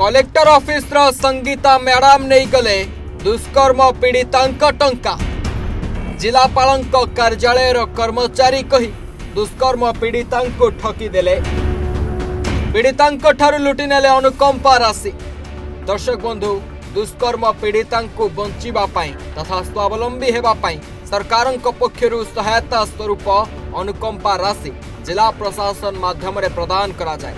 Collector office Sangeeta madam नहीं गले दुष्कर्म पीड़िता टंका जिलापाल कार्यालय कर्मचारी कही दुष्कर्म पीड़िता ठकीदेले पीड़िता लुटि नेले अनुकंपा राशि। दर्शक बंधु दुष्कर्म पीड़िता बंचाई तथा स्वावलंबी होगापाई सरकार पक्षर सहायता स्वरूप अनुकंपा राशि जिला प्रशासन माध्यम प्रदान करा जाए।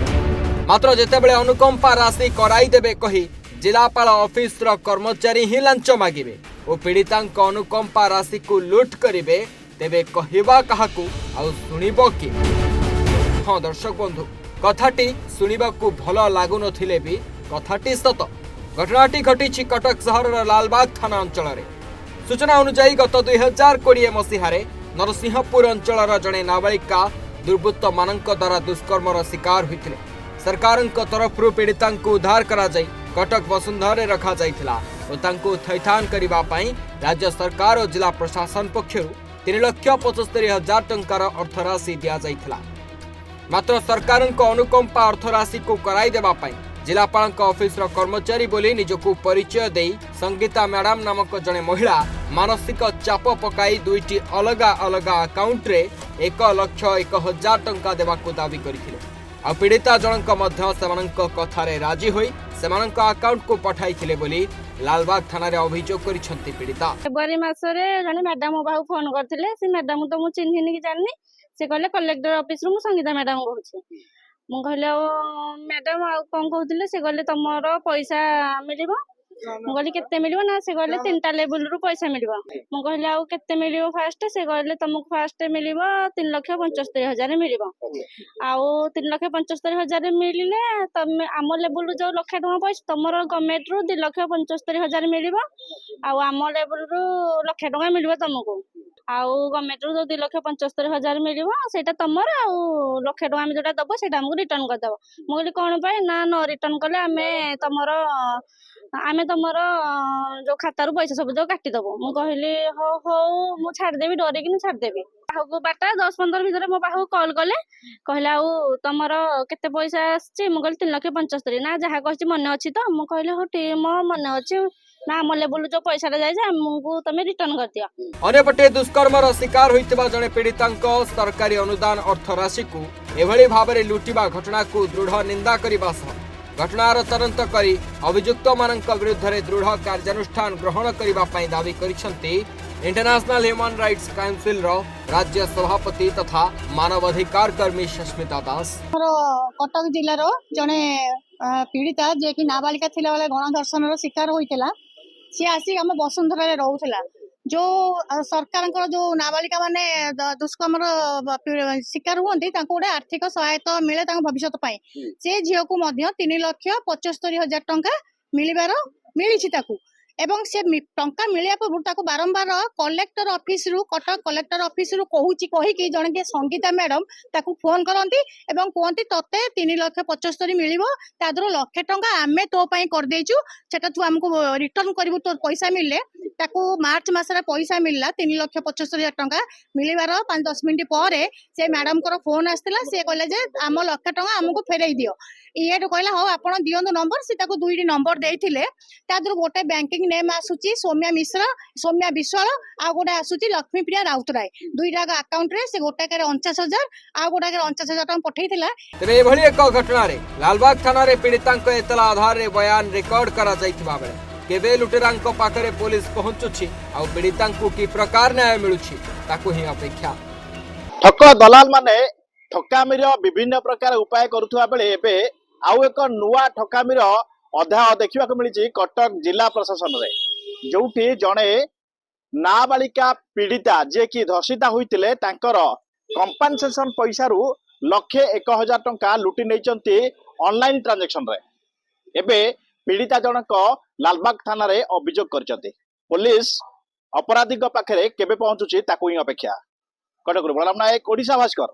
मात्र जेतेबेले अनुकंपा राशि कराइदेबे कही जिलापाल ऑफिस कर्मचारी ही लांच मागिबे और पीड़िता अनुकंपा राशि को लुट करिवे तेबे कहिबा काहाकू आ सुनिबो कि। हाँ दर्शक बंधु कथाटी सुनिबाकू भल लागुन थिले भी कथाटी सत। घटनाटी घटी कटक सहर लालबाग थाना अंचल रे। सूचना अनुसार गत 2020 मसीहारे नरसिंहपुर अंचल जड़े नाबालिका दुर्बृत्त मानक द्वारा दुष्कर्मर शिकार होते सरकार तरफ पीड़िता उद्धार करा जाई कटक वसुंधरा रखा जाइथिला और तांको थैथान करिबा पई राज्य सरकार और जिला प्रशासन पक्षरु 3,75,000 टंकार अर्थराशि दिया जाइथिला। मात्र सरकार अनुकंपा अर्थराशि को कराई देबा पई जिलापाल ऑफिस कर्मचारी बोली निजको परिचय दे संगीता मैडम नामक जड़े महिला मानसिक चाप पकाई दुईटी अलग अलग अकाउंट रे 1,01,000 टंका देवाको दाबी करथिले। आ पीड़िता जनक कथारे राजी होई सेमानक अकाउंट को पठाइथिले बोली लालबाग थाना रे अभियोग करिसंती पीड़िता। फेब्रुआरी मासरे जने मैडम मो बाहु फोन करथिले से मैडम तो मु चिन्हिनी कि जाननी से कहले कलेक्टर ऑफिस रु मु संगीता मैडम कहूची मु कहले मैडम आ कोन कहथिले से कहले तमरो पैसा मिलिबो मु कहले केते मिलिबो ना से कहले तीनटा लेवल रु पैसा मिलिबो मु कहले आ केते मिलिबो फास्ट से कहले तुमको फास्ट मिलिबो 3,75,000 मिलिबो आ 3,75,000 मिलिले तमे आम लेवल रु जो लक्ष टका पैसा तमरो गवर्नमेंट रु 2,75,000 मिलिबो आ आम लेवल रु लक्ष टका मिलिबो तुमको आउ गवर्नमेंट रु 2,75,000 मिलिबो सेटा तमर आउ लक्ष टका हम जोटा दबो सेटा हमको रिटर्न कर दबो मु कहली कोन पाए ना न रिटर्न कले आमे तमर जो खाता रु पैसा सब जो काटी दबो मु कहली हो हो मु छाड़ देबी डरे कि छाड़ देबी बाहु बाटा 10-15 भीतर मो बाहु कॉल कले कहले आउ तमर केते पैसा आछि मु कहली 3,75,000 ना जहा कहछि मन अछि तो मु कहले हो टी मो मन अछि ना हम लेवल जो पैसा जाय जे हमको तमे रिटर्न कर दिया। अन्यपटे दुष्कर्मर शिकार होइतबा जने पीड़ितांक सरकारी अनुदान अर्थ राशि को एभली भाबरे लुटिबा घटना को दृढ़ निंदा करिबा सह घटनार तदंत करी अभियुक्त मानक विरुद्ध दृढ़ कार्यानुष्ठान ग्रहण करिबा पई दाबी करिसंती इंटरनेशनल ह्यूमन राइट्स काउंसिल रो राज्य सभापति तथा मानवाधिकार कर्मी सस्मिता दास। कटक जिलार जने पीड़िता जे कि नाबालिका थिला बेले गणधर्षण रो शिकार होइतला सी आसी हम वसुंधरा रे रहउथला जो सरकार जो नाबालिका माने दुष्कर्म शिकार हुई गोटे आर्थिक सहायता मिले भविष्य से झील को 3,75,000 टंका मिलबार मिली एवं से टंका मिलिया पूर्व बारंबार कलेक्टर ऑफिस रु कटक कलेक्टर ऑफिस रु कही जन के संगीता मैडम ताकू फोन करती एवं कहती तोते 3,75,000 मिलिबो तादर लक्षे टंका आमे तो पई कर देचु सेटा तू हमको रिटर्न करिवु तोर पैसा मिलले ताकू मार्च मासरे पैसा मिलला 3,75,000 टंका मिलिबार 5-10 मिनिट पर से मैडम को फोन आसला से कहले जे आम लक्षे टंका हमको फेरई दियो ये कहला हो आपण दियंतु नंबर से ताकू दुईटी नंबर देथिले तादर गोटे बैंकिंग नेम आसुची सौम्या मिश्र सौम्या विश्वाल आ गोटे आसुची लक्ष्मीप्रिया राउतराय दुईटा अकाउंट रे से गोटे 49,000 आ गोटे 49,000 टंका पठैथिला। तबे एभली एक घटना रे लालबाग थाना रे पीड़ितांक एतला आधार रे बयान रिकॉर्ड करा जाइथिबा बेले केबे लुटेरांक पाखरे पुलिस पहुंचुची आ पीड़ितांकु की प्रकार न्याय मिलुची ताकू ही अपेक्षा। ठक दलाल माने ठकामीर विभिन्न प्रकार उपाय करुथुवा बेले एबे आउ एक नुआ ठकामीर अध्याय देखा मिली कटक जिला प्रशासन रे जोठी जड़े नाबालिका पीड़िता जे कि धर्षिता होइतिले तांकर कंपनसेशन पैसा रु 1,01,000 टंका लुटि नहीं ऑनलाइन ट्रांजेक्शन रे एबे पीड़िता जनक लालबाग थाना रे अभियोग करचंती पुलिस अपराधी पाखरे केबे पहुंचुची ताकू ही अपेक्षा। कटक बलराम नायक ओडिशा भास्कर।